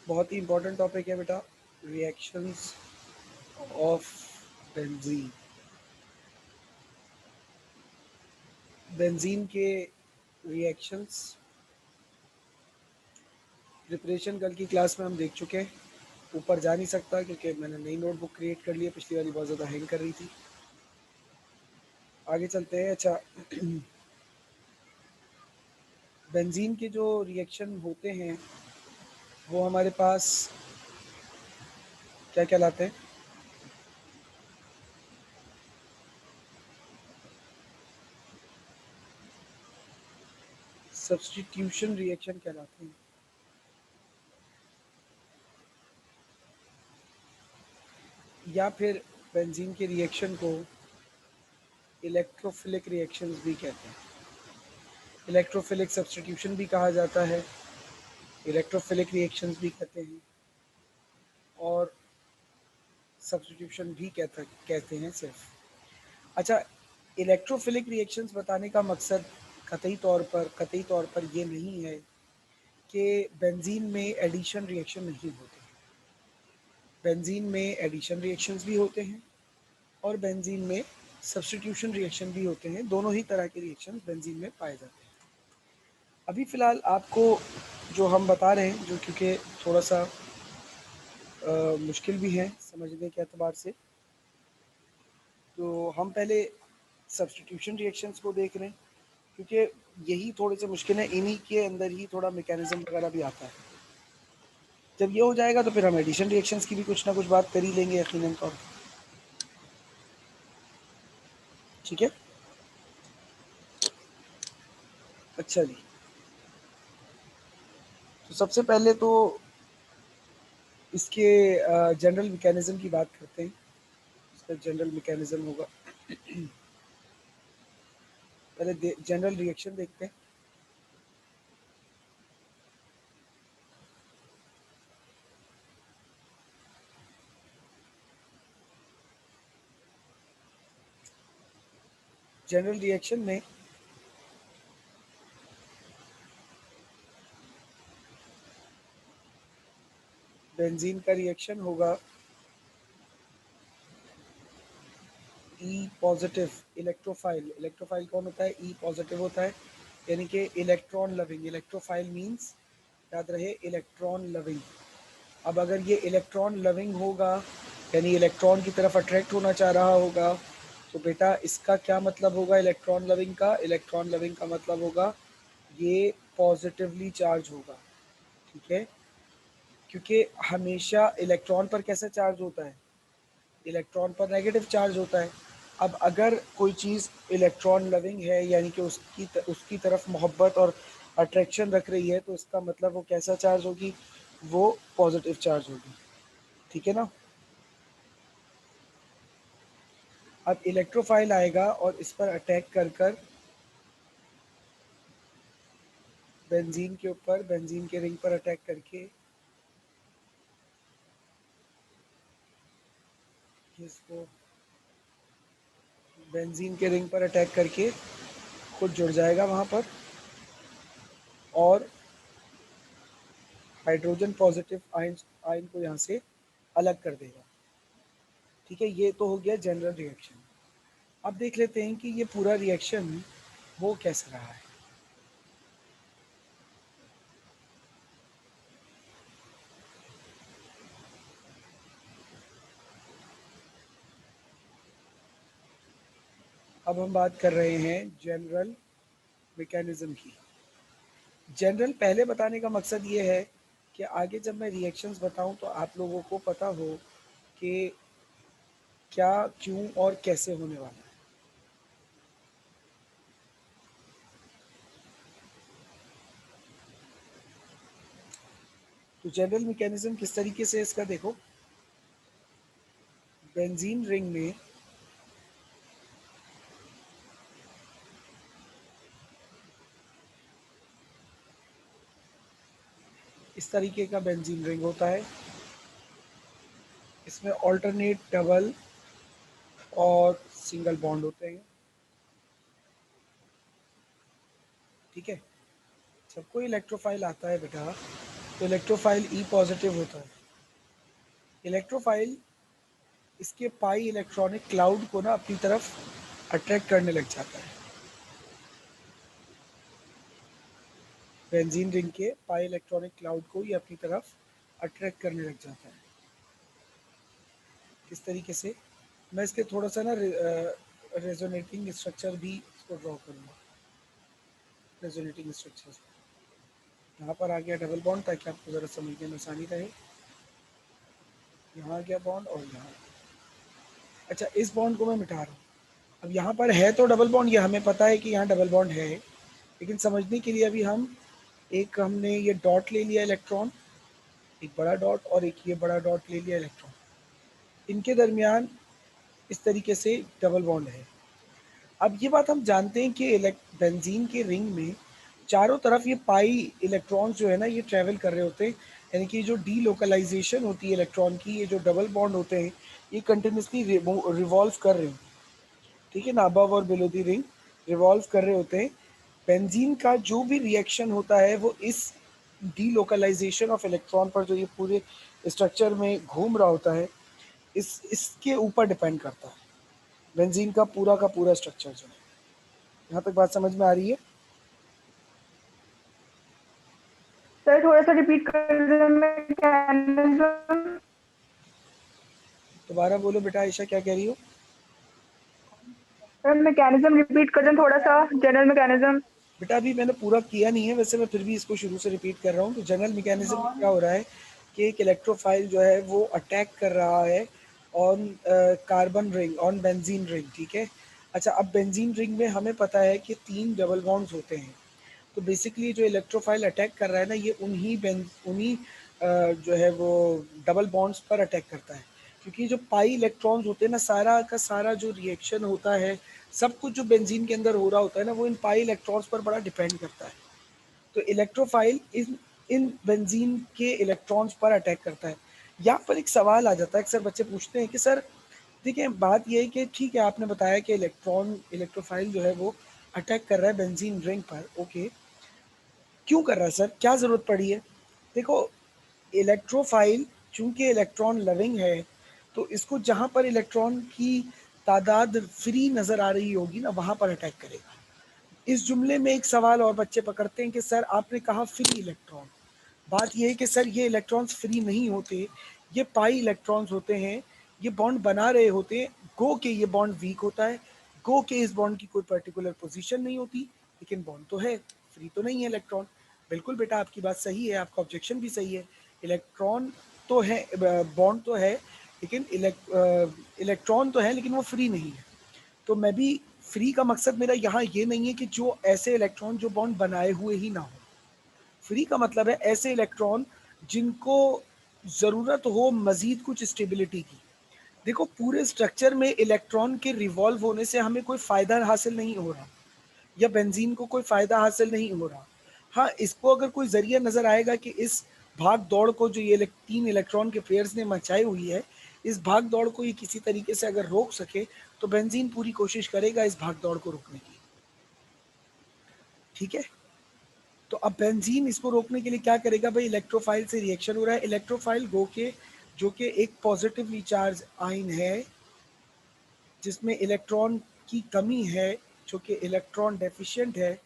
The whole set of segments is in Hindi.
बहुत ही इंपॉर्टेंट टॉपिक है बेटा, रिएक्शंस ऑफ बेंजीन। बेंजीन के रिएक्शंस प्रिपरेशन कल की क्लास में हम देख चुके हैं। ऊपर जा नहीं सकता क्योंकि मैंने नई नोटबुक क्रिएट कर ली है, पिछली वाली बहुत ज़्यादा हैंग कर रही थी। आगे चलते हैं। अच्छा, बेंजीन के जो रिएक्शन होते हैं वो हमारे पास क्या कहलाते हैं? सब्स्टिट्यूशन रिएक्शन कहलाते हैं। या फिर बेंजीन के रिएक्शन को इलेक्ट्रोफिलिक रिएक्शंस भी कहते हैं। इलेक्ट्रोफिलिक सब्स्टिट्यूशन भी कहा जाता है, इलेक्ट्रोफिलिक रिएक्शंस भी कहते हैं, और सब्स्टिट्यूशन भी कहते हैं सिर्फ। अच्छा, इलेक्ट्रोफिलिक रिएक्शंस बताने का मकसद कतई तौर पर ये नहीं है कि बेंजीन में एडिशन रिएक्शन नहीं होते। बेंजीन में एडिशन रिएक्शंस भी होते हैं और बेंजीन में सब्स्टिट्यूशन रिएक्शन भी होते हैं। दोनों ही तरह के रिएक्शन बेंजीन में पाए जाते हैं। अभी फ़िलहाल आपको जो हम बता रहे हैं, जो क्योंकि थोड़ा सा मुश्किल भी है समझने के एतबार से, तो हम पहले सब्स्टिट्यूशन रिएक्शंस को देख रहे हैं क्योंकि यही थोड़े से मुश्किल है। इन्हीं के अंदर ही थोड़ा मैकेनिज्म वगैरह भी आता है। जब ये हो जाएगा तो फिर हम एडिशन रिएक्शंस की भी कुछ ना कुछ बात कर ही लेंगे यकीनन तौर पर। ठीक है, अच्छा जी। तो सबसे पहले तो इसके जनरल मैकेनिज्म की बात करते हैं। इसका जनरल मैकेनिज्म होगा, पहले जनरल रिएक्शन देखते हैं। जनरल रिएक्शन में बेंजीन का रिएक्शन होगा ई पॉजिटिव इलेक्ट्रोफाइल। इलेक्ट्रोफाइल कौन होता है? ई पॉजिटिव होता है, यानी कि इलेक्ट्रॉन लविंग। इलेक्ट्रोफाइल मींस, याद रहे, इलेक्ट्रॉन लविंग। अब अगर ये इलेक्ट्रॉन लविंग होगा यानी इलेक्ट्रॉन की तरफ अट्रैक्ट होना चाह रहा होगा, तो बेटा इसका क्या मतलब होगा? इलेक्ट्रॉन लविंग का, इलेक्ट्रॉन लविंग का मतलब होगा ये पॉजिटिवली चार्ज होगा। ठीक है, क्योंकि हमेशा इलेक्ट्रॉन पर कैसा चार्ज होता है? इलेक्ट्रॉन पर नेगेटिव चार्ज होता है। अब अगर कोई चीज़ इलेक्ट्रॉन लविंग है यानी कि उसकी तरफ मोहब्बत और अट्रैक्शन रख रही है, तो इसका मतलब वो कैसा चार्ज होगी? वो पॉजिटिव चार्ज होगी। ठीक है ना? अब इलेक्ट्रोफाइल आएगा और इस पर अटैक कर कर बेंजीन के ऊपर, बेंजीन के रिंग पर अटैक करके इसको बेंजीन के रिंग पर अटैक करके खुद जुड़ जाएगा वहाँ पर और हाइड्रोजन पॉजिटिव आयन आयन को यहाँ से अलग कर देगा। ठीक है, ये तो हो गया जनरल रिएक्शन। अब देख लेते हैं कि ये पूरा रिएक्शन वो कैसा रहा है। अब हम बात कर रहे हैं जनरल मैकेनिज्म की। जनरल पहले बताने का मकसद ये है कि आगे जब मैं रिएक्शंस बताऊं तो आप लोगों को पता हो कि क्या, क्यों और कैसे होने वाला है। तो जनरल मैकेनिज्म किस तरीके से इसका देखो। बेंजीन रिंग में इस तरीके का बेंजीन रिंग होता है। इसमें ऑल्टरनेट डबल और सिंगल बॉन्ड होते हैं। ठीक है, जब कोई इलेक्ट्रोफाइल आता है बेटा तो इलेक्ट्रोफाइल ई पॉजिटिव होता है। इलेक्ट्रोफाइल इसके पाई इलेक्ट्रॉनिक क्लाउड को ना अपनी तरफ अट्रैक्ट करने लग जाता है। बेंजीन रिंग के पाई इलेक्ट्रॉनिक क्लाउड को ये अपनी तरफ अट्रैक्ट करने लग जाता है। किस तरीके से, मैं इसके थोड़ा सा ना रेजोनेटिंग स्ट्रक्चर भी इसको ड्रॉ करूँगा। रेजोनेटिंग स्ट्रक्चर यहाँ पर आ गया डबल बॉन्ड, ताकि आपको ज़रा समझने में आसानी रहे। यहाँ आ गया बॉन्ड और यहाँ। अच्छा, इस बॉन्ड को मैं मिटा रहा हूँ। अब यहाँ पर है तो डबल बॉन्ड, ये हमें पता है कि यहाँ डबल बॉन्ड है, लेकिन समझने के लिए अभी हमने ये डॉट ले लिया इलेक्ट्रॉन, एक बड़ा डॉट और एक ये बड़ा डॉट ले लिया इलेक्ट्रॉन, इनके दरमियान इस तरीके से डबल बॉन्ड है। अब ये बात हम जानते हैं कि बेंजीन के रिंग में चारों तरफ ये पाई इलेक्ट्रॉन्स जो है ना, ये ट्रैवल कर रहे होते हैं, यानी कि जो डी लोकलाइजेशन होती है इलेक्ट्रॉन की, ये जो डबल बॉन्ड होते हैं, ये कंटिन्यूसली रिवॉल्व कर रहे हैं, ठीक है ना, अबव और बिलो दी रिंग रिवॉल्व कर रहे होते हैं। बेंजीन का जो भी रिएक्शन होता है वो इस डी लोकलाइजेशन ऑफ इलेक्ट्रॉन पर, जो ये पूरे स्ट्रक्चर में घूम रहा होता है, इसके ऊपर डिपेंड करता है बेंजीन का पूरा स्ट्रक्चर जो है। यहाँ तक बात समझ में आ रही है? सर थोड़ा सा रिपीट कर दें मैकेनिज्म। दोबारा बोलो बेटा, आयशा क्या कह रही हो? सर मैकेनिज्म रिपीट कर दें थोड़ा सा, जनरल मैकेनिज्म। बेटा अभी मैंने पूरा किया नहीं है, वैसे मैं फिर भी इसको शुरू से रिपीट कर रहा हूँ। तो जनरल मैकेनिज्म में क्या हो रहा है कि एक इलेक्ट्रोफाइल जो है वो अटैक कर रहा है on carbon ring, on benzene ring, ठीक है। अच्छा, अब बेंजीन रिंग में हमें पता है कि 3 डबल बॉन्ड्स होते हैं। तो बेसिकली जो इलेक्ट्रोफाइल अटैक कर रहा है ना, ये उन्हीं जो है वो डबल बॉन्ड्स पर अटैक करता है, क्योंकि जो पाई इलेक्ट्रॉन्स होते हैं ना, सारा का सारा जो रिएक्शन होता है, सब कुछ जो बेंजीन के अंदर हो रहा होता है ना, वो इन पाई इलेक्ट्रॉन्स पर बड़ा डिपेंड करता है। तो इलेक्ट्रोफाइल इन इन बेंजीन के इलेक्ट्रॉन्स पर अटैक करता है। यहाँ पर एक सवाल आ जाता है, अक्सर बच्चे पूछते हैं कि सर देखिए, बात ये है कि ठीक है, आपने बताया कि इलेक्ट्रोफाइल जो है वो अटैक कर रहा है बेंजीन रिंग पर, ओके, क्यों कर रहा है सर, क्या ज़रूरत पड़ी है? देखो, इलेक्ट्रोफाइल चूंकि इलेक्ट्रॉन लविंग है, तो इसको जहाँ पर इलेक्ट्रॉन की तादाद फ्री नज़र आ रही होगी ना, वहाँ पर अटैक करेगा। इस जुमले में एक सवाल और बच्चे पकड़ते हैं कि सर आपने कहा फ्री इलेक्ट्रॉन। बात यह है कि सर ये इलेक्ट्रॉन्स फ्री नहीं होते, ये पाई इलेक्ट्रॉन्स होते हैं, ये बॉन्ड बना रहे होते हैं। गो के ये बॉन्ड वीक होता है, गो के इस बॉन्ड की कोई पर्टिकुलर पोजीशन नहीं होती, लेकिन बॉन्ड तो है, फ्री तो नहीं है इलेक्ट्रॉन। बिल्कुल बेटा, आपकी बात सही है, आपका ऑब्जेक्शन भी सही है। इलेक्ट्रॉन तो है, बॉन्ड तो है, लेकिन इलेक्ट्रॉन तो है, लेकिन वो फ्री नहीं है। तो मैं भी, फ्री का मकसद मेरा यहाँ ये नहीं है कि जो ऐसे इलेक्ट्रॉन जो बॉन्ड बनाए हुए ही ना हो। फ्री का मतलब है ऐसे इलेक्ट्रॉन जिनको ज़रूरत हो मज़ीद कुछ स्टेबिलिटी की। देखो, पूरे स्ट्रक्चर में इलेक्ट्रॉन के रिवॉल्व होने से हमें कोई फ़ायदा हासिल नहीं हो रहा, या बेंजीन को कोई फ़ायदा हासिल नहीं हो रहा। हाँ, इसको अगर कोई ज़रिया नज़र आएगा कि इस भाग दौड़ को जो ये 3 इलेक्ट्रॉन के पेयर्स ने मचाई हुई है, इस भाग दौड़ को ये किसी तरीके से अगर रोक सके, तो बेंजीन पूरी कोशिश करेगा इस भाग दौड़ को रोकने की, ठीक है। तो अब बेंजीन इसको रोकने के लिए क्या करेगा भाई, इलेक्ट्रोफाइल से रिएक्शन हो रहा है, इलेक्ट्रोफाइल गो के, जो कि एक पॉजिटिवली चार्ज आयन है, जिसमें इलेक्ट्रॉन की कमी है, जो कि इलेक्ट्रॉन डेफिशिएंट है,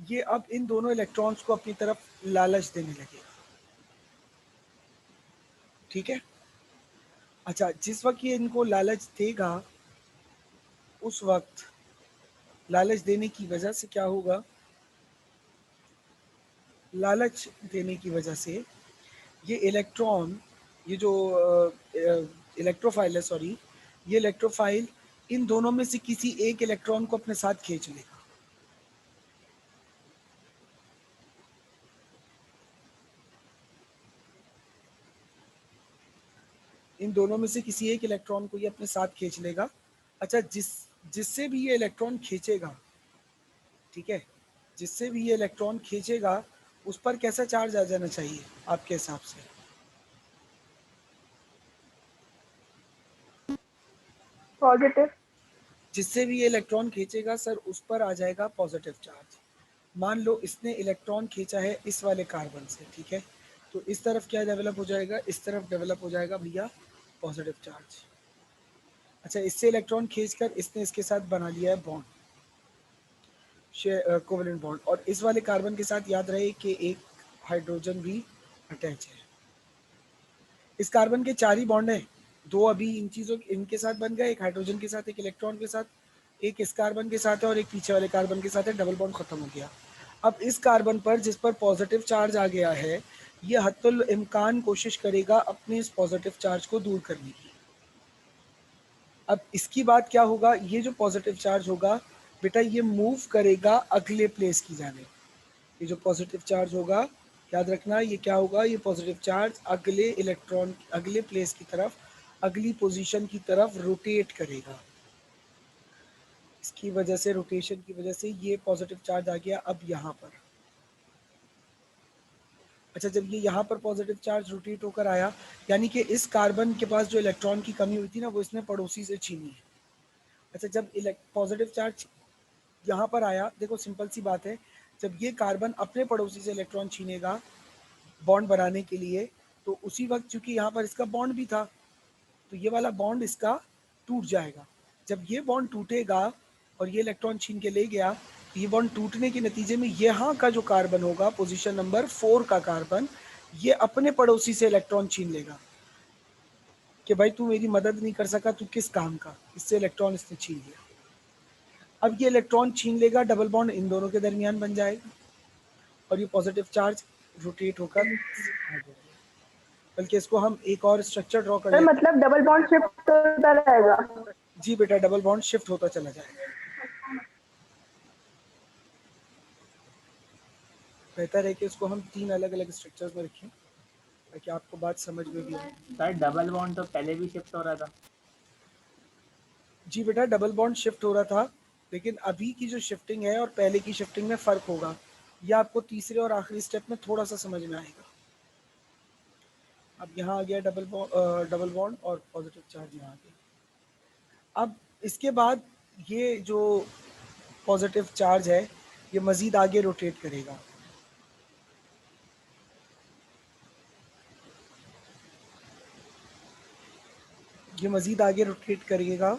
ये अब इन दोनों इलेक्ट्रॉन्स को अपनी तरफ लालच देने लगेगा, ठीक है। अच्छा, जिस वक्त ये इनको लालच देगा, उस वक्त लालच देने की वजह से क्या होगा, लालच देने की वजह से ये इलेक्ट्रॉन, ये जो इलेक्ट्रोफाइल है, सॉरी, ये इलेक्ट्रोफाइल इन दोनों में से किसी एक इलेक्ट्रॉन को अपने साथ खींच लेगा। इन दोनों में से किसी एक इलेक्ट्रॉन को ये अपने साथ खींच लेगा। अच्छा, जिससे भी ये इलेक्ट्रॉन खींचेगा, ठीक है, जिससे भी ये इलेक्ट्रॉन खींचेगा, उस पर कैसा चार्ज आ जाना चाहिए आपके हिसाब से? पॉजिटिव। जिससे भी ये इलेक्ट्रॉन खींचेगा सर, उस पर आ जाएगा पॉजिटिव चार्ज। मान लो इसने इलेक्ट्रॉन खींचा है इस वाले कार्बन से, ठीक है, तो इस तरफ क्या डेवलप हो जाएगा, इस तरफ डेवलप हो जाएगा भैया पॉजिटिव चार्ज। अच्छा, इससे इलेक्ट्रॉन खींचकर इसने इसके साथ बना लिया है बॉन्ड, कोवेलेंट बॉन्ड, और इस वाले कार्बन के साथ याद रहे कि एक हाइड्रोजन भी अटैच है। इस कार्बन के 4 ही बॉन्ड हैं, 2 अभी इन चीज़ों इनके साथ बन गए, एक हाइड्रोजन के साथ, एक इलेक्ट्रॉन के साथ, एक इस कार्बन के साथ है और एक पीछे वाले कार्बन के साथ है, डबल बॉन्ड खत्म हो गया। अब इस कार्बन पर जिस पर पॉजिटिव चार्ज आ गया है, ये हत्तुल इम्कान कोशिश करेगा अपने इस पॉजिटिव चार्ज को दूर करने की। अब इसकी बात क्या होगा, ये जो पॉजिटिव चार्ज होगा बेटा ये मूव करेगा अगले प्लेस की जाने। ये जो पॉजिटिव चार्ज होगा, याद रखना ये क्या होगा, ये पॉजिटिव चार्ज अगले इलेक्ट्रॉन, अगले प्लेस की तरफ, अगली पोजीशन की तरफ रोटेट करेगा। इसकी वजह से, रोटेशन की वजह से ये पॉजिटिव चार्ज आ गया अब यहाँ पर। अच्छा, जब ये यहाँ पर पॉजिटिव चार्ज रोटेट होकर आया, यानी कि इस कार्बन के पास जो इलेक्ट्रॉन की कमी हुई थी ना, वो इसने पड़ोसी से छीनी है। अच्छा, जब पॉजिटिव चार्ज यहाँ पर आया, देखो सिंपल सी बात है, जब ये कार्बन अपने पड़ोसी से इलेक्ट्रॉन छीनेगा बॉन्ड बनाने के लिए, तो उसी वक्त चूंकि यहाँ पर इसका बॉन्ड भी था, तो ये वाला बॉन्ड इसका टूट जाएगा। जब ये बॉन्ड टूटेगा और ये इलेक्ट्रॉन छीन के ले गया, तो ये बॉन्ड टूटने के नतीजे में यहाँ का जो कार्बन होगा, पोजीशन नंबर 4 का कार्बन, ये अपने पड़ोसी से इलेक्ट्रॉन छीन लेगा कि भाई तू मेरी मदद नहीं कर सका, तू किस काम का, इससे इलेक्ट्रॉन इसने छीन लिया। अब ये इलेक्ट्रॉन छीन लेगा, डबल बॉन्ड इन दोनों के दरमियान बन जाएगा और ये पॉजिटिव चार्ज रोटेट होकर आ जाएगा। बल्कि इसको हम एक और स्ट्रक्चर ड्रॉ कर सर लेते मतलब डबल बॉन्ड शिफ्ट होता रहेगा। हैं। जी बेटा, डबल बॉन्ड शिफ्ट होता चला जाएगा। बेहतर है कि इसको हम 3 अलग अलग स्ट्रक्चर्स में रखें ताकि आपको बात समझ में भी आए। सर डबल बॉन्ड तो पहले भी शिफ्ट हो रहा था। जी बेटा, डबल बॉन्ड शिफ्ट हो रहा था, लेकिन अभी की जो शिफ्टिंग है और पहले की शिफ्टिंग में फ़र्क होगा। यह आपको तीसरे और आखिरी स्टेप में थोड़ा सा समझ में आएगा। अब यहाँ आ गया डबल बॉन्ड और पॉजिटिव चार्ज यहाँ आ गया। अब इसके बाद ये जो पॉजिटिव चार्ज है ये मज़ीद आगे रोटेट करेगा। ये मज़ीद आगे रोटेट करेगा।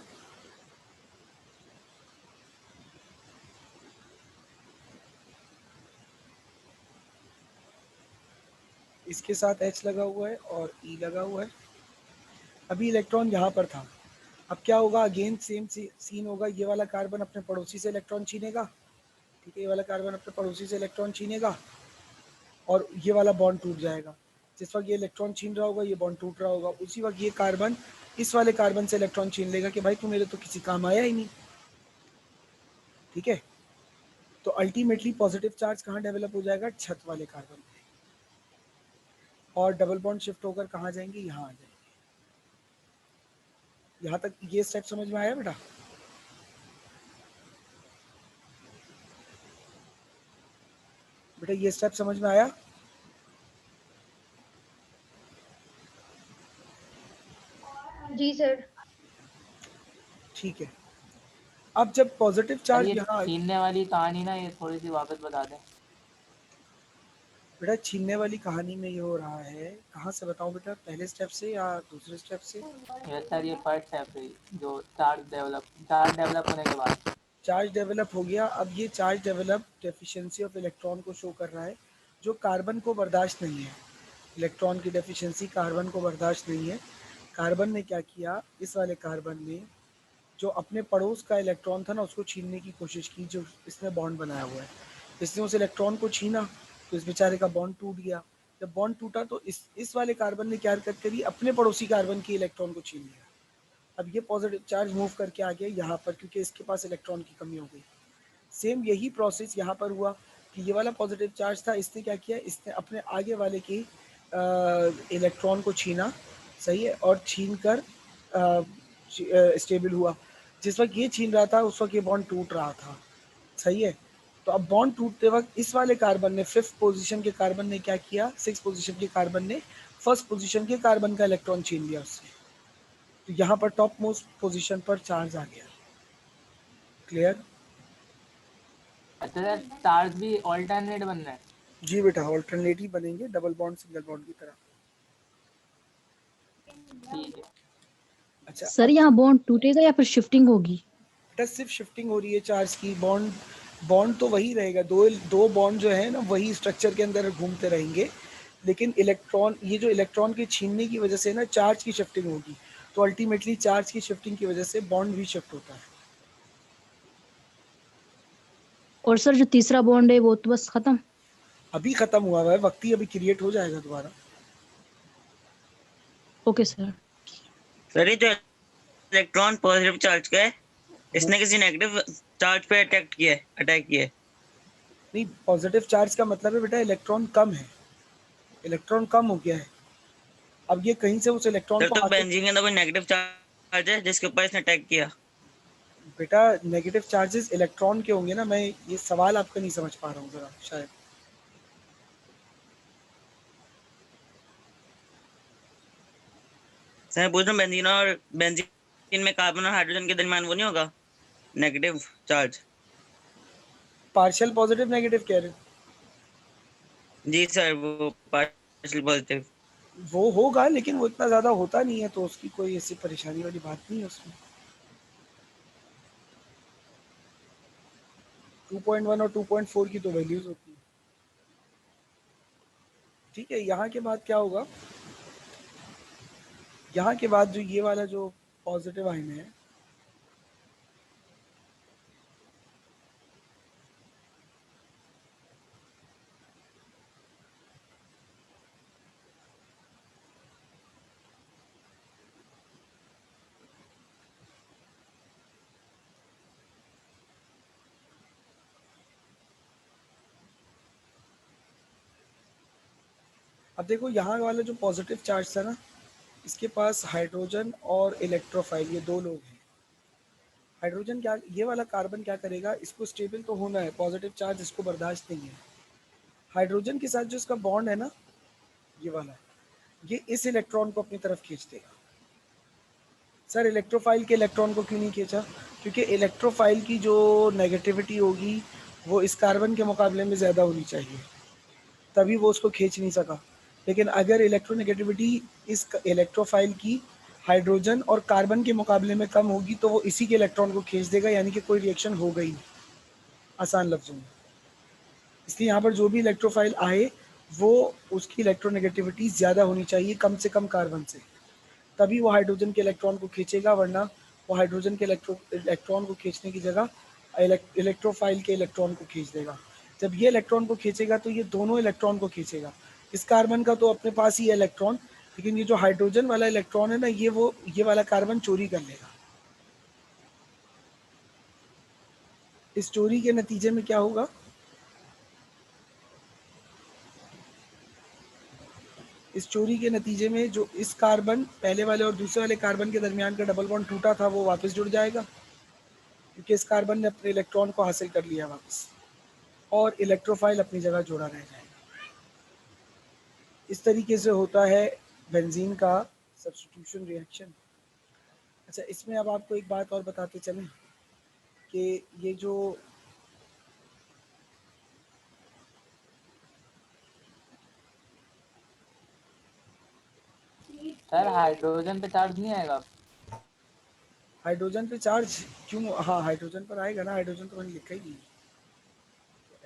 इसके साथ H लगा हुआ है और E लगा हुआ है। अभी इलेक्ट्रॉन यहाँ पर था, अब क्या होगा, अगेन सेम सीन होगा। ये वाला कार्बन अपने पड़ोसी से इलेक्ट्रॉन छीनेगा, ठीक है, ये वाला कार्बन अपने पड़ोसी से इलेक्ट्रॉन छीनेगा और ये वाला बॉन्ड टूट जाएगा। जिस वक्त ये इलेक्ट्रॉन छीन रहा होगा, ये बॉन्ड टूट रहा होगा, उसी वक्त ये कार्बन इस वाले कार्बन से इलेक्ट्रॉन छीन लेगा कि भाई तू मेरे तो किसी काम आया ही नहीं, ठीक है। तो अल्टीमेटली पॉजिटिव चार्ज कहाँ डेवलप हो जाएगा, छत वाले कार्बन पे, और डबल बॉन्ड शिफ्ट होकर कहाँ जाएंगे, यहाँ आ जाएंगे। यहाँ तक ये स्टेप समझ में आया बेटा? बेटा ये स्टेप समझ में आया? जी सर। ठीक है। अब जब पॉजिटिव चार्ज ये यहाँ, छीनने वाली कहानी ना, ये थोड़ी सी वापस बता दें। बेटा छीनने वाली कहानी में ये हो रहा है, कहाँ से बताऊँ बेटा, पहले स्टेप से या दूसरे स्टेप से? ये सर ये फर्स्ट स्टेप है जो चार्ज डेवलप होने के बाद। चार्ज डेवलप हो गया। अब ये charge develop deficiency of electron को शो कर रहा है, जो कार्बन को बर्दाश्त नहीं है। इलेक्ट्रॉन की डेफिशिएंसी कार्बन को बर्दाश्त नहीं है। कार्बन ने क्या किया, इस वाले कार्बन ने जो अपने पड़ोस का इलेक्ट्रॉन था ना, उसको छीनने की कोशिश की, जो इसने बॉन्ड बनाया हुआ है। इसने उस इलेक्ट्रॉन को छीना तो इस बेचारे का बॉन्ड टूट गया। जब बॉन्ड टूटा तो इस वाले कार्बन ने क्या हरकत करी, अपने पड़ोसी कार्बन के इलेक्ट्रॉन को छीन लिया। अब ये पॉजिटिव चार्ज मूव करके आ गया यहाँ पर, क्योंकि इसके पास इलेक्ट्रॉन की कमी हो गई। सेम यही प्रोसेस यहाँ पर हुआ कि ये वाला पॉजिटिव चार्ज था, इसने क्या किया, इसने अपने आगे वाले की इलेक्ट्रॉन को छीना, सही है, और छीन कर स्टेबल हुआ। जिस वक्त ये छीन रहा था उस वक्त ये बॉन्ड टूट रहा था, सही है। तो अब बॉन्ड टूटते वक्त इस वाले कार्बन ने, 5th पोजीशन के कार्बन ने क्या किया, 6th पोजीशन के कार्बन ने 1st पोजीशन के कार्बन का इलेक्ट्रॉन छीन लिया उससे। तो यहाँ पर टॉप मोस्ट पोजीशन पर चार्ज आ गया। क्लियर? अच्छा सर, चार्ज भी ऑल्टरनेट बन रहा है। जी बेटा, ऑल्टरनेटिव बनेंगे डबल बॉन्ड सिंगल बॉन्ड की तरह। ठीक है। अच्छा, सर अब यहाँ बॉन्ड टूटेगा या फिर शिफ्टिंग होगी? बेटा सिर्फ शिफ्टिंग हो रही है चार्ज की, बॉन्ड बॉन्ड तो वही रहेगा, दो दो बॉन्ड जो है ना वही स्ट्रक्चर के अंदर घूमते रहेंगे, लेकिन इलेक्ट्रॉन, ये जो इलेक्ट्रॉन के छीनने की वजह से ना चार्ज की शिफ्टिंग होगी, तो अल्टीमेटली चार्ज की शिफ्टिंग की वजह से बॉन्ड भी शिफ्ट होता है। और सर जो तीसरा बॉन्ड है वो तो बस खत्म? अभी खत्म हुआ है, वक्त ही अभी क्रिएट हो जाएगा दोबारा। Okay sir. सर ये जो इलेक्ट्रॉन पॉजिटिव चार्ज का है, इसने किसी नेगेटिव चार्ज पे अटैक किया है। नहीं, पॉजिटिव चार्ज का मतलब है बेटा इलेक्ट्रॉन कम है, इलेक्ट्रॉन कम हो गया है, अब ये कहीं से उस इलेक्ट्रॉन सर को तो हासिल। बेंजीन के अंदर कोई नेगेटिव चार्ज है जिसके ऊपर इसने अटैक किया। बेटा नेगेटिव चार्जेस इलेक्ट्रॉन के होंगे ना, मैं ये सवाल आपका नहीं समझ पा रहा हूँ जरा शायद। सर मैं पूछ रहा हूँ बेंजीन में कार्बन और हाइड्रोजन के दरमियान वो नहीं होगा negative charge? Partial positive negative कह रहे हैं? जी सर, वो पार्शियल पॉजिटिव। वो होगा, लेकिन वो इतना ज्यादा होता नहीं है, तो उसकी कोई ऐसी परेशानी वाली बात नहीं है उसमें। 2.1 और 2.4 की तो वैल्यूज होती है। ठीक है, यहाँ के बाद क्या होगा, यहाँ के बाद जो ये वाला जो पॉजिटिव आयन है, अब देखो यहाँ वाला जो पॉजिटिव चार्ज था ना, इसके पास हाइड्रोजन और इलेक्ट्रोफाइल, ये दो लोग हैं। हाइड्रोजन क्या, ये वाला कार्बन क्या करेगा, इसको स्टेबल तो होना है, पॉजिटिव चार्ज इसको बर्दाश्त नहीं है। हाइड्रोजन के साथ जो इसका बॉन्ड है ना, ये वाला, ये इस इलेक्ट्रॉन को अपनी तरफ खींच देगा। सर इलेक्ट्रोफाइल के इलेक्ट्रॉन को क्यों नहीं खींचा? क्योंकि इलेक्ट्रोफाइल की जो नेगेटिविटी होगी वो इस कार्बन के मुकाबले में ज़्यादा होनी चाहिए, तभी वो उसको खींच नहीं सका। लेकिन अगर इलेक्ट्रोनेगेटिविटी इस इलेक्ट्रोफाइल की हाइड्रोजन और कार्बन के मुकाबले में कम होगी, तो वो इसी के इलेक्ट्रॉन को खींच देगा, यानी कि कोई रिएक्शन होगा ही नहीं, आसान लफ्जों में। इसलिए यहाँ पर जो भी इलेक्ट्रोफाइल आए वो उसकी इलेक्ट्रोनेगेटिविटी ज़्यादा होनी चाहिए कम से कम कार्बन से, तभी वो हाइड्रोजन के इलेक्ट्रॉन को खींचेगा, वरना वो हाइड्रोजन के इलेक्ट्रॉन को खींचने की जगह इलेक्ट्रोफाइल के इलेक्ट्रॉन को खींच देगा। जब ये इलेक्ट्रॉन को खींचेगा तो ये दोनों इलेक्ट्रॉन को खींचेगा। इस कार्बन का तो अपने पास ही है इलेक्ट्रॉन, लेकिन ये जो हाइड्रोजन वाला इलेक्ट्रॉन है ना, ये वाला कार्बन चोरी कर लेगा। इस चोरी के नतीजे में क्या होगा, इस चोरी के नतीजे में जो इस कार्बन, पहले वाले और दूसरे वाले कार्बन के दरमियान का डबल बॉन्ड टूटा था, वो वापस जुड़ जाएगा, क्योंकि इस कार्बन ने अपने इलेक्ट्रॉन को हासिल कर लिया वापस, और इलेक्ट्रोफाइल अपनी जगह जोड़ा रह जाएगा। इस तरीके से होता है बेंजीन का सब्स्टिट्यूशन रिएक्शन। अच्छा, इसमें अब आपको एक बात और बताते चलें कि ये जो सर हाइड्रोजन पे चार्ज नहीं आएगा? हाइड्रोजन पे चार्ज क्यों, हाँ हाइड्रोजन पर आएगा ना, हाइड्रोजन तो मैंने लिखा ही नहीं,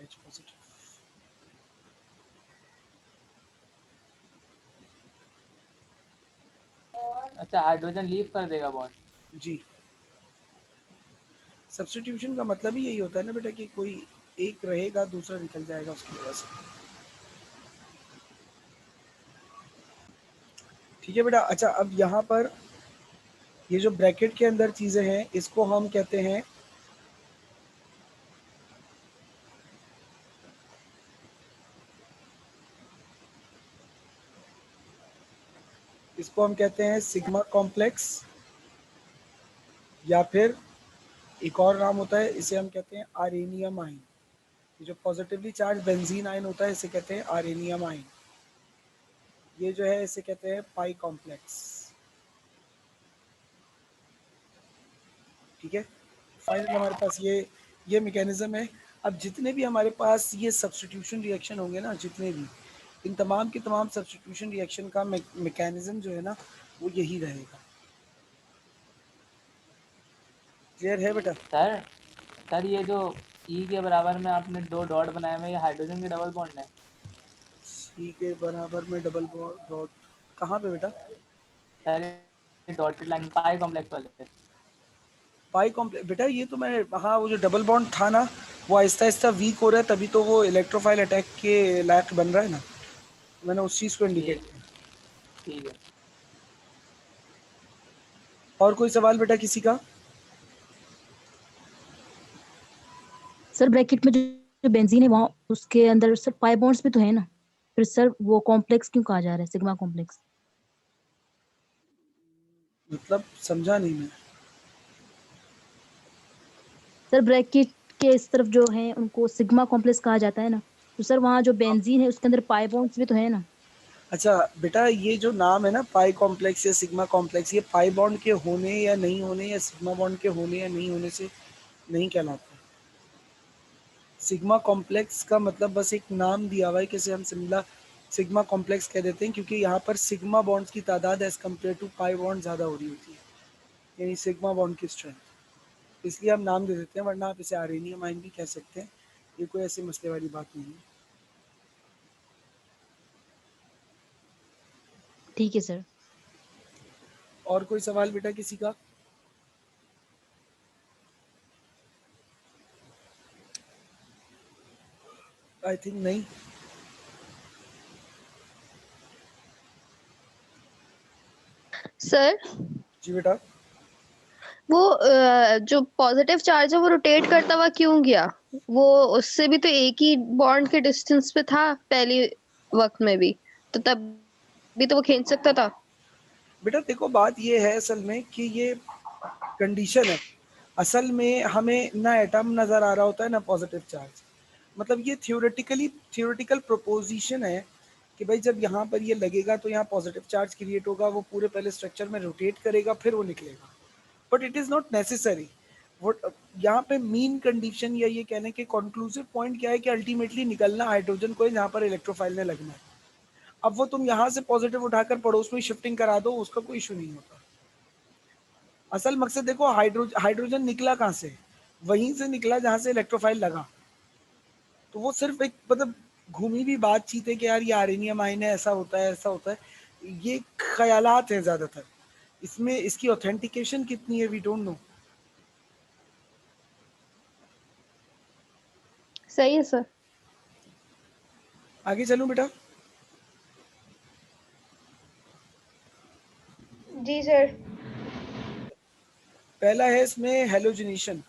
H पॉजिटिव। अच्छा, हाइड्रोजन लीव कर देगा बॉन्ड। जी, सब्स्टिट्यूशन का मतलब ही यही होता है ना बेटा, कि कोई एक रहेगा दूसरा निकल जाएगा उसकी वजह से। ठीक है बेटा। अच्छा, अब यहाँ पर ये जो ब्रैकेट के अंदर चीज़ें हैं, इसको हम कहते हैं, इसको हम कहते हैं सिग्मा कॉम्प्लेक्स, या फिर एक और नाम होता है, इसे हम कहते हैं आरेनियम आयन। ये जो पॉजिटिवली चार्ज बेंजीन आयन होता है, इसे कहते हैं आरेनियम आयन। ये जो है इसे कहते हैं पाई कॉम्प्लेक्स। ठीक है, फाइनल हमारे पास ये मैकेनिज्म है। अब जितने भी हमारे पास ये सब्स्टिट्यूशन रिएक्शन होंगे ना, जितने भी, इन तमाम के तमाम सब्स्टिट्यूशन रिएक्शन का मैकेनिज्म जो है ना वो यही रहेगा। क्लियर है बेटा? सर सर ये जो ई के बराबर में आपने 2 डॉट बनाए हुए, ये हाइड्रोजन के डबल बॉन्ड है। सी के बराबर में डबल डॉट कहाँ पे बेटा? सर ये डॉटेड लाइन पाई कॉम्प्लेक्स वाले। पाई कॉम्प्लेक्स बेटा, ये तो मैं, हाँ वो जो डबल बॉन्ड था ना वो आहिस्ता आहिस्ता वीक हो रहा है, तभी तो वो इलेक्ट्रोफाइल अटैक के लायक बन रहा है ना, मैंने उस चीज़ को इंडिकेट किया। ठीक है। और कोई सवाल बेटा किसी का? सर ब्रैकेट में जो बेंजीन है वहाँ उसके अंदर सर पाई बॉन्ड्स भी तो है ना, फिर सर वो कॉम्प्लेक्स क्यों कहा जा रहा है, सिग्मा कॉम्प्लेक्स? मतलब समझा नहीं मैं। सर ब्रैकेट के इस तरफ जो है उनको सिग्मा कॉम्प्लेक्स कहा जाता है ना, तो सर वहाँ जो बेंजीन है उसके अंदर पाई बॉन्ड्स भी तो है ना। अच्छा बेटा, ये जो नाम है ना पाई कॉम्प्लेक्स या सिग्मा कॉम्प्लेक्स, ये पाई बॉन्ड के होने या नहीं होने या सिग्मा बॉन्ड के होने या नहीं होने से नहीं कहलाता। सिग्मा कॉम्प्लेक्स का मतलब बस एक नाम दिया हुआ है, कैसे हम सिग्मा कॉम्प्लेक्स कह देते हैं क्योंकि यहाँ पर सिग्मा बॉन्ड्स की तादाद as compare to pi bond ज़्यादा हो रही होती है, यानी सिग्मा बॉन्ड की स्ट्रेंथ, इसलिए हम नाम दे देते हैं, वरना आप इसे आर्रेनियमाइन भी कह सकते हैं, ये कोई ऐसी मसले वाली बात नहीं है। ठीक है सर। और कोई सवाल बेटा किसी का? आई थिंक नहीं। सर जी बेटा, वो जो पॉजिटिव चार्ज है वो रोटेट करता हुआ क्यों गया? वो उससे भी तो एक ही बॉन्ड के डिस्टेंस पे था पहले वक्त में भी, तो तब भी तो वो खींच सकता था। बेटा देखो बात ये है असल में कि ये कंडीशन है, असल में हमें ना एटम नज़र आ रहा होता है ना पॉजिटिव चार्ज, मतलब ये थियोरेटिकल प्रोपोजिशन है कि भाई जब यहाँ पर ये लगेगा तो यहाँ पॉजिटिव चार्ज क्रिएट होगा, वो पूरे पहले स्ट्रक्चर में रोटेट करेगा फिर वो निकलेगा, but it is not necessary. वो यहाँ पे मीन कंडीशन या ये कहने के कंक्लूसिव पॉइंट क्या है कि अल्टीमेटली निकलना हाइड्रोजन को है जहाँ पर इलेक्ट्रोफाइल ने लगना है। अब वो तुम यहाँ से पॉजिटिव उठाकर पड़ोस में शिफ्टिंग करा दो, उसका कोई इशू नहीं होता। असल मकसद देखो हाइड्रोजन निकला कहाँ से? वहीं से निकला जहाँ से इलेक्ट्रोफाइल लगा, तो वो सिर्फ एक मतलब घूमी भी बातचीत है कि यार ये आर्रेनियम आयन है, ऐसा होता है ऐसा होता है, ये ख्यालात हैं ज़्यादातर, इसमें इसकी ऑथेंटिकेशन कितनी है वी डोंट नो। सही है सर। आगे चलूं बेटा? जी सर। पहला है इसमें हेलोजिनेशन।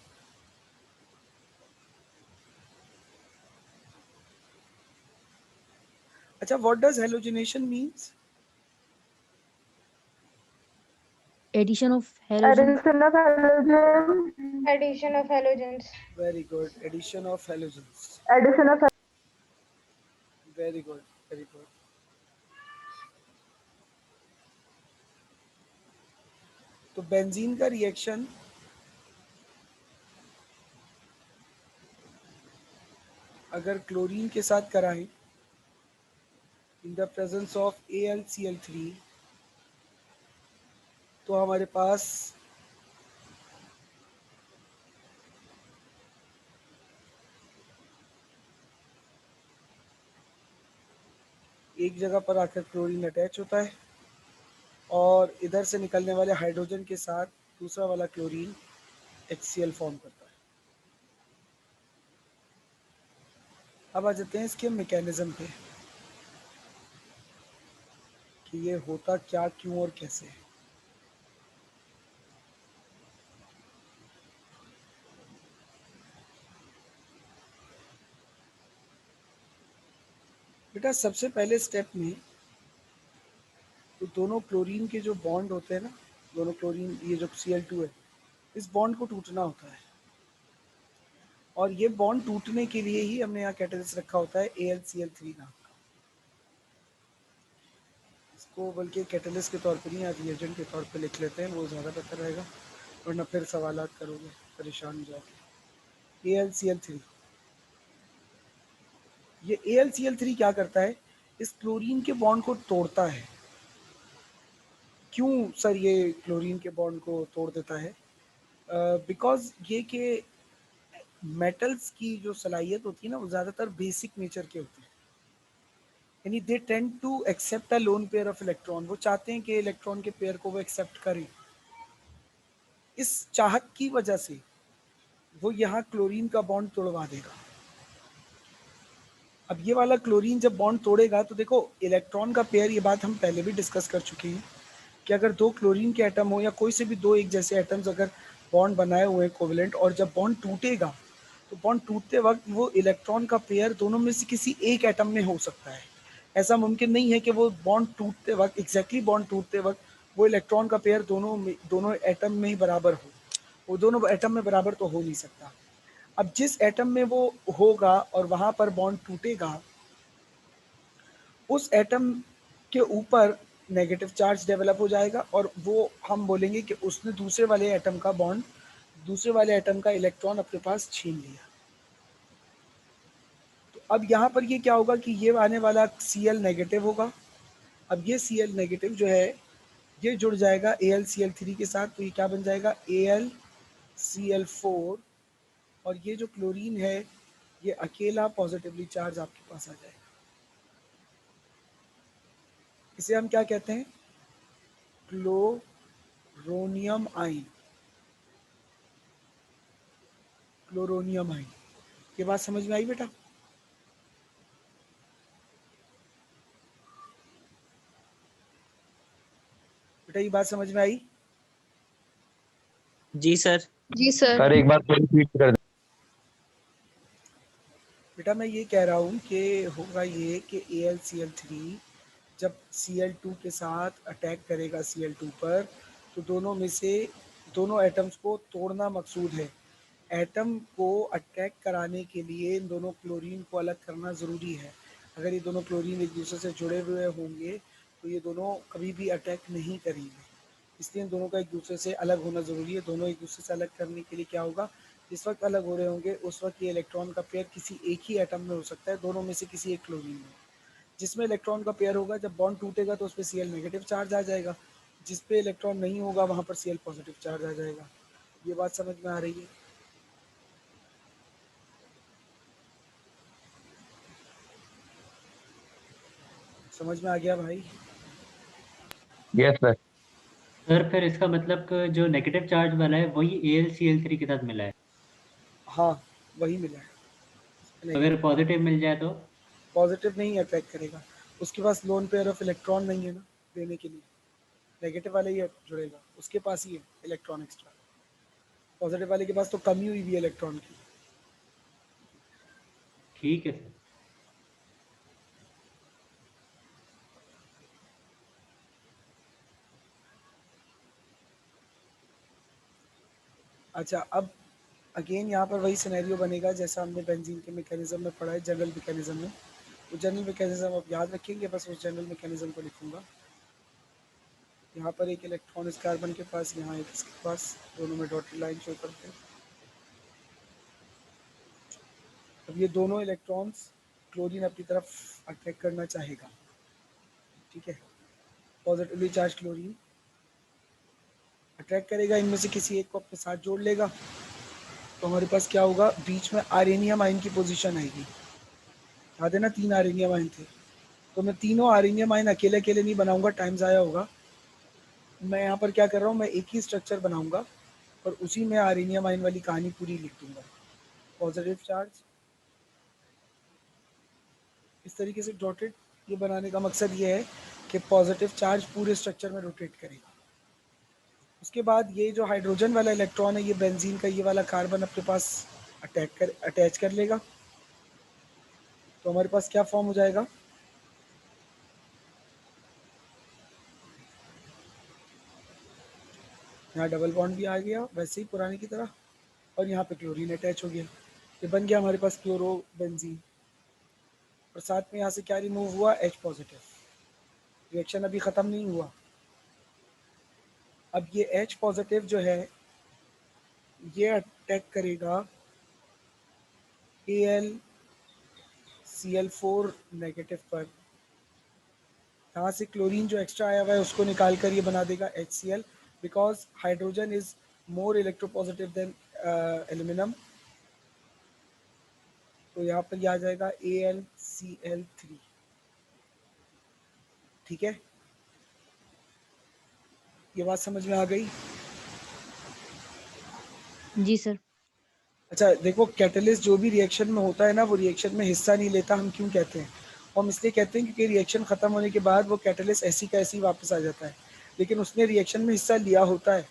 अच्छा, what does halogenation means? Addition of halogen. Addition of hydrogen, Addition of halogens. Very good, addition of halogens, addition of very good very good. तो बेंजीन का रिएक्शन अगर क्लोरीन के साथ कराएं in the presence of AlCl3 तो हमारे पास एक जगह पर आकर क्लोरीन अटैच होता है और इधर से निकलने वाले हाइड्रोजन के साथ दूसरा वाला क्लोरीन HCl फॉर्म करता है। अब आ जाते हैं इसके मैकेनिज्म पे कि ये होता क्या, क्यों और कैसे है। बेटा सबसे पहले स्टेप में तो दोनों क्लोरीन के जो बॉन्ड होते हैं ना, दोनों क्लोरीन, ये जो Cl2 है, इस बॉन्ड को टूटना होता है, और ये बॉन्ड टूटने के लिए ही हमने यहाँ कैटेलिस्ट रखा होता है AlCl3 नाम का। इसको बल्कि कैटेलिस्ट के तौर पर नहीं, या रिएजेंट के तौर पर लिख लेते हैं, वो ज़्यादा बेहतर रहेगा, वरना फिर सवालात करोगे, परेशान हो जाओगे। AlCl3 ये AlCl3 क्या करता है, इस क्लोरीन के बॉन्ड को तोड़ता है। क्यों सर ये क्लोरीन के बॉन्ड को तोड़ देता है? बिकॉज ये कि मेटल्स की जो सलाहियत होती है ना, वो ज़्यादातर बेसिक नेचर के होती है, यानी they tend to accept a lone pair of electron. वो चाहते हैं कि इलेक्ट्रॉन के पेयर को वो एक्सेप्ट करें। इस चाहत की वजह से वो यहाँ क्लोरीन का बॉन्ड तोड़वा देगा। अब ये वाला क्लोरीन जब बॉन्ड तोड़ेगा तो देखो इलेक्ट्रॉन का पेयर, ये बात हम पहले भी डिस्कस कर चुके हैं कि अगर दो क्लोरीन के एटम हो या कोई से भी दो एक जैसे एटम्स अगर बॉन्ड बनाए हुए हैं कोवेलेंट, और जब बॉन्ड टूटेगा तो बॉन्ड टूटते वक्त वो इलेक्ट्रॉन का पेयर दोनों में से किसी एक एटम में हो सकता है। ऐसा मुमकिन नहीं है कि वो बॉन्ड टूटते वक्त, एग्जैक्टली बॉन्ड टूटते वक्त वो इलेक्ट्रॉन का पेयर दोनों एटम में ही बराबर हो। वो दोनों एटम में बराबर तो हो नहीं सकता। अब जिस एटम में वो होगा और वहां पर बॉन्ड टूटेगा, उस एटम के ऊपर नेगेटिव चार्ज डेवलप हो जाएगा और वो हम बोलेंगे कि उसने दूसरे वाले एटम का बॉन्ड, दूसरे वाले एटम का इलेक्ट्रॉन अपने पास छीन लिया। तो अब यहाँ पर ये क्या होगा कि ये आने वाला Cl नेगेटिव होगा। अब ये Cl नेगेटिव जो है ये जुड़ जाएगा AlCl3 के साथ, तो ये क्या बन जाएगा AlCl4, और ये जो क्लोरीन है ये अकेला पॉजिटिवली चार्ज आपके पास आ जाएगा। इसे हम क्या कहते हैं, क्लोरोनियम आयन। क्लोरोनियम आयन, ये बात समझ में आई बेटा? बेटा ये बात समझ में आई? जी सर। जी सर। सर एक बार फिर रिपीट कर बेटा मैं ये कह रहा हूँ कि होगा ये कि AlCl3 जब Cl2 के साथ अटैक करेगा Cl2 पर, तो दोनों में से दोनों एटम्स को तोड़ना मकसूद है। एटम को अटैक कराने के लिए इन दोनों क्लोरीन को अलग करना ज़रूरी है। अगर ये दोनों क्लोरीन एक दूसरे से जुड़े हुए होंगे तो ये दोनों कभी भी अटैक नहीं करेंगे, इसलिए इन दोनों का एक दूसरे से अलग होना ज़रूरी है। दोनों एक दूसरे से अलग करने के लिए क्या होगा, जिस वक्त अलग हो रहे होंगे उस वक्त ये इलेक्ट्रॉन का पेयर किसी एक ही एटम में हो सकता है, दोनों में से किसी एक क्लोरीन में। जिसमें इलेक्ट्रॉन का पेयर होगा, जब बॉन्ड टूटेगा तो उस पर Cl नेगेटिव चार्ज आ जाएगा, जिस पे इलेक्ट्रॉन नहीं होगा वहाँ पर Cl पॉजिटिव चार्ज आ जाएगा। ये बात समझ में आ रही है? समझ में आ गया भाई? Yes sir. सर फिर इसका मतलब कि जो नेगेटिव चार्ज वाला है वही AlCl3 के साथ मिला है। हाँ वही मिला है। अगर पॉजिटिव मिल जाए तो पॉजिटिव नहीं अटैक करेगा, उसके पास लोन पेयर ऑफ इलेक्ट्रॉन नहीं है ना देने के लिए। नेगेटिव वाले ही जुड़ेगा, उसके पास ही है इलेक्ट्रॉन एक्स्ट्रा। पॉजिटिव वाले के पास तो कमी हुई भी है इलेक्ट्रॉन की। ठीक है सर। अच्छा अब अगेन यहाँ पर वही सिनेरियो बनेगा जैसा हमने बेंजीन के मैकेनिज्म में पढ़ा है, जनरल मैकेनिज्म में। वो जनरल मैकेनिज्म आप याद रखेंगे, बस उस जनरल मैकेनिज्म को लिखूंगा। यहाँ पर एक इलेक्ट्रॉन इस कार्बन के पास, यहाँ एक इसके पास, दोनों में डॉटेड लाइन शो करते हैं। अब ये दोनों इलेक्ट्रॉन्स क्लोरीन अपनी तरफ अट्रैक्ट करना चाहेगा, ठीक है। पॉजिटिवली चार्ज क्लोरीन अट्रैक्ट करेगा, इनमें से किसी एक को अपने साथ जोड़ लेगा, तो हमारे पास क्या होगा, बीच में आर्सेनियम आयन की पोजीशन आएगी। याद है ना 3 आर्सेनियम आयन थे, तो मैं तीनों आर्सेनियम आयन अकेले अकेले नहीं बनाऊंगा, टाइम ज़ाया होगा। मैं यहाँ पर क्या कर रहा हूँ, मैं एक ही स्ट्रक्चर बनाऊंगा और उसी में आर्सेनियम आयन वाली कहानी पूरी लिख दूंगा। पॉजिटिव चार्ज इस तरीके से डॉटेड, ये बनाने का मकसद ये है कि पॉजिटिव चार्ज पूरे स्ट्रक्चर में रोटेट करेगा। उसके बाद ये जो हाइड्रोजन वाला इलेक्ट्रॉन है, ये बेंजीन का ये वाला कार्बन अपने पास अटैच कर लेगा, तो हमारे पास क्या फॉर्म हो जाएगा, यहाँ डबल बॉन्ड भी आ गया वैसे ही पुराने की तरह, और यहाँ पे क्लोरीन अटैच हो गया। ये बन गया हमारे पास क्लोरो बेंजीन, और साथ में यहाँ से क्या रिमूव हुआ, H पॉजिटिव। रिएक्शन अभी ख़त्म नहीं हुआ। अब ये H पॉजिटिव जो है ये अटैक करेगा Cl4 नेगेटिव पर, यहाँ से क्लोरीन जो एक्स्ट्रा आया हुआ है उसको निकाल कर ये बना देगा HCl, because hydrogen is more electropositive than aluminium. तो यहाँ पर ये आ जाएगा AlCl3। ठीक है, ये बात समझ में आ गई? जी सर। अच्छा देखो, कैटलिस्ट जो भी रिएक्शन में होता है ना, वो रिएक्शन में हिस्सा नहीं लेता। हम क्यों कहते हैं? हम इसलिए कहते हैं क्योंकि रिएक्शन ख़त्म होने के बाद वो कैटलिस्ट ऐसी का ऐसी वापस आ जाता है, लेकिन उसने रिएक्शन में हिस्सा लिया होता है,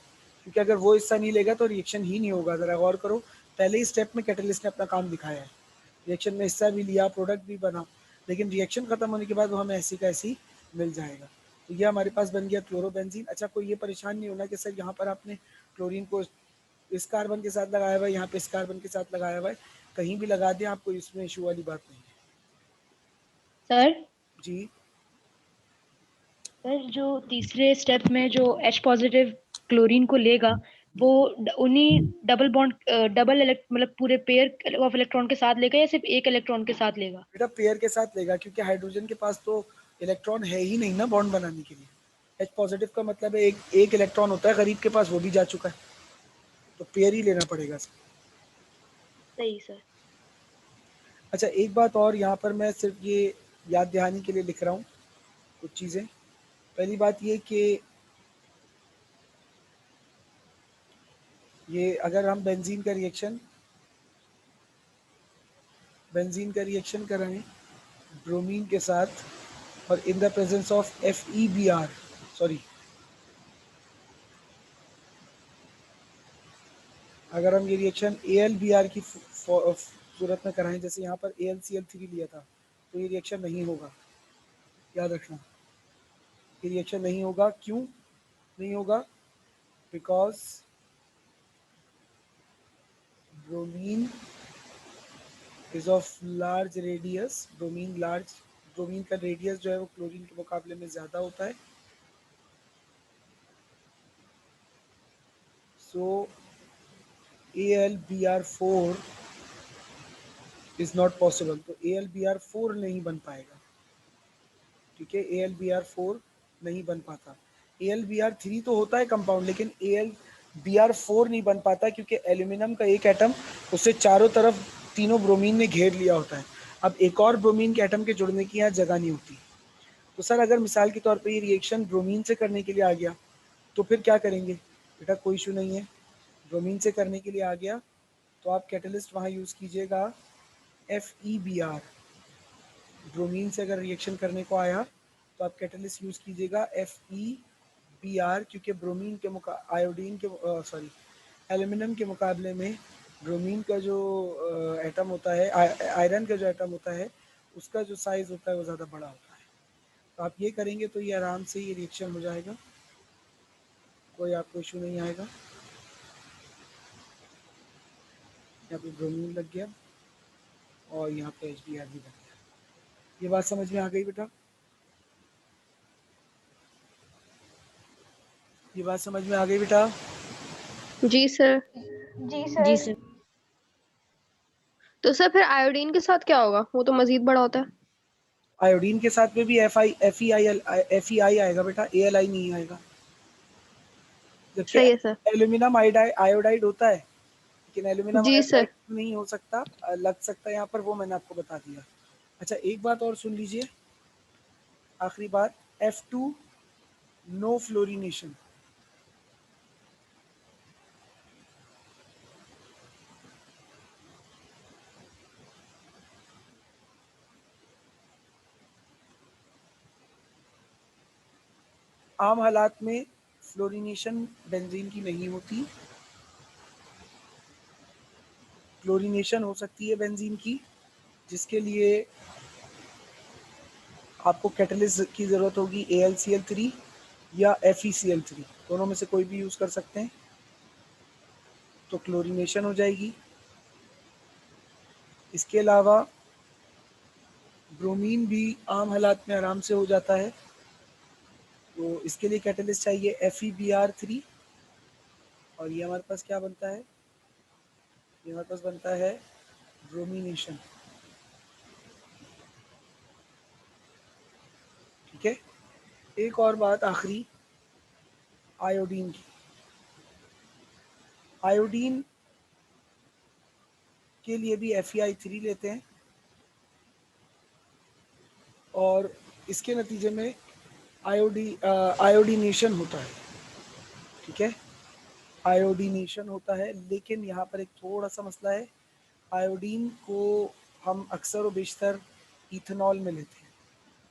क्योंकि अगर वो हिस्सा नहीं लेगा तो रिएक्शन ही नहीं होगा। ज़रा गौर करो, पहले ही स्टेप में कैटलिस्ट ने अपना काम दिखाया है, रिएक्शन में हिस्सा भी लिया, प्रोडक्ट भी बना, लेकिन रिएक्शन ख़त्म होने के बाद वो हमें ऐसी का ऐसी मिल जाएगा। तो ये हमारे पास बन गया क्लोरोबेंजीन। अच्छा, कोई ये परेशान नहीं होना कि सर यहाँ पर आपने क्लोरीन को इस कार्बन के साथ लगाया हुआ है, यहाँ पे इस कार्बन के साथ लगाया हुआ है, कहीं भी लगा दें आपको, इसमें इशू वाली बात नहीं है। सर जी सर जो तीसरे स्टेप में जो H पॉजिटिव क्लोरीन को लेगा, वो उन्हीं डबल बॉन्ड मतलब पूरे पेयर ऑफ इलेक्ट्रॉन के साथ लेगा या सिर्फ एक इलेक्ट्रॉन के साथ लेगा? बेटा, पेयर के साथ लेगा, क्योंकि हाइड्रोजन के पास तो इलेक्ट्रॉन है ही नहीं ना बॉन्ड बनाने के लिए। H पॉजिटिव का मतलब है एक इलेक्ट्रॉन होता है गरीब के पास, वो भी जा चुका है, तो पेयर ही लेना पड़ेगा सर। सही सर। अच्छा, एक बात और यहाँ पर मैं सिर्फ ये याद दहानी के लिए लिख रहा हूँ कुछ चीज़ें। पहली बात ये कि ये अगर हम बेंजीन का रिएक्शन कराएं ब्रोमीन के साथ, और in the presence of FeBr, sorry, अगर हम ये रिएक्शन AlBr की सूरत में कराएं, जैसे यहाँ पर AlCl3 लिया था, तो ये रिएक्शन नहीं होगा, याद रखना। ये रिएक्शन नहीं होगा। क्यों नहीं होगा? Because bromine is of large radius. Bromine का रेडियस जो है वो क्लोरीन के मुकाबले में ज़्यादा होता है। सो AlBr4 इज नॉट पॉसिबल, तो AlBr4 नहीं बन पाएगा। ठीक है, AlBr4 नहीं बन पाता। AlBr3 तो होता है कंपाउंड, लेकिन AlBr4 नहीं बन पाता, क्योंकि एल्यूमिनियम का एक एटम उससे चारों तरफ तीनों ब्रोमीन ने घेर लिया होता है। अब एक और ब्रोमीन के एटम के जुड़ने की यहाँ जगह नहीं होती। तो सर अगर मिसाल के तौर पे ये रिएक्शन ब्रोमीन से करने के लिए आ गया, तो फिर क्या करेंगे? बेटा कोई इशू नहीं है, ब्रोमीन से करने के लिए आ गया तो आप कैटलिस्ट वहाँ यूज़ कीजिएगा FeBr। ब्रोमीन से अगर रिएक्शन करने को आया तो आप कैटलिस्ट यूज़ कीजिएगा FeBr, क्योंकि ब्रोमीन के एल्यूमिनियम के मुकाबले में ब्रोमीन का जो एटम होता है, आयरन का जो एटम होता है, उसका जो साइज़ होता है वो ज़्यादा बड़ा होता है। तो आप ये करेंगे तो ये आराम से ये रिएक्शन हो जाएगा, कोई आपको इशू नहीं आएगा। यहाँ पे ब्रोमीन लग गया और यहाँ पे HBr भी लग गया। ये बात समझ में आ गई बेटा? ये बात समझ में आ गई बेटा? जी सर। जी सर। तो सर फिर आयोडीन के साथ क्या होगा? वो तो मजीद बड़ा होता है। आयोडीन के साथ में भी FeI आएगा बेटा, AlI नहीं आएगा। जबकि सही है सर। एल्यूमिनियम आयोडाइड होता है, लेकिन एल्यूमिनियम जी सर। आयोडाइड नहीं हो सकता, लग सकता है यहाँ पर, वो मैंने आपको बता दिया। अच्छा, एक बात और सुन लीजिए, आखिरी बात, F2 नो फ्लोरिनेशन। आम हालात में फ्लोरिनेशन बेंजीन की नहीं होती, क्लोरिनेशन हो सकती है बेंजीन की, जिसके लिए आपको कैटलिस्ट की ज़रूरत होगी AlCl3 या FeCl3, दोनों में से कोई भी यूज़ कर सकते हैं, तो क्लोरिनेशन हो जाएगी। इसके अलावा ब्रोमीन भी आम हालात में आराम से हो जाता है, तो इसके लिए कैटलिस्ट चाहिए FeBr3, और ये हमारे पास क्या बनता है? ये हमारे पास बनता है ब्रोमिनेशन। एक और बात आखिरी, आयोडीन की। आयोडीन के लिए भी FeI3 लेते हैं और इसके नतीजे में आयोडीनेशन होता है, ठीक है, आयोडीनेशन होता है। लेकिन यहाँ पर एक थोड़ा सा मसला है, आयोडीन को हम अक्सर और बेशतर इथेनॉल में लेते हैं,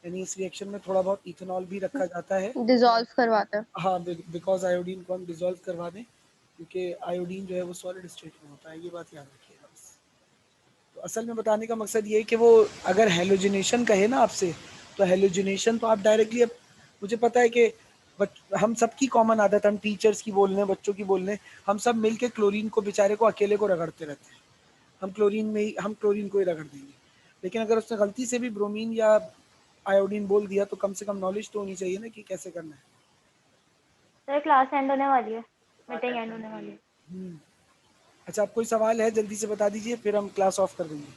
यानी इस रिएक्शन में थोड़ा बहुत इथेनॉल भी रखा जाता है। डिसॉल्व करवाता है। हाँ, बिकॉज आयोडीन को हम डिसॉल्व करवा दें, क्योंकि आयोडीन जो है वो सॉलिड स्टेट में होता है, ये बात याद रखिएगा बस। तो असल में बताने का मकसद ये है कि वो अगर हेलोजिनेशन कहे ना आपसे, तो हेलोजिनेशन तो आप डायरेक्टली, अब मुझे पता है कि हम सबकी कॉमन आदत, हम टीचर्स की बोल रहे हैं, बच्चों की बोल रहे हैं, हम सब मिल के क्लोरीन को बेचारे को अकेले को रगड़ते रहते हैं, हम क्लोरीन को ही रगड़ देंगे। लेकिन अगर उसने गलती से भी ब्रोमीन या आयोडीन बोल दिया तो कम से कम नॉलेज तो होनी चाहिए ना कि कैसे करना है। सर क्लास एंड होने वाली है, मीटिंग एंड होने वाली है। अच्छा, आप कोई सवाल है जल्दी से बता दीजिए, फिर हम क्लास ऑफ कर देंगे।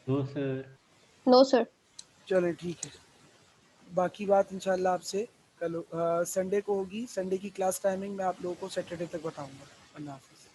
No sir. No sir. चलें ठीक है, बाकी बात इंशाल्लाह आपसे कल संडे को होगी। संडे की क्लास टाइमिंग मैं आप लोगों को सैटरडे तक बताऊंगा। अल्लाह हाफिज़।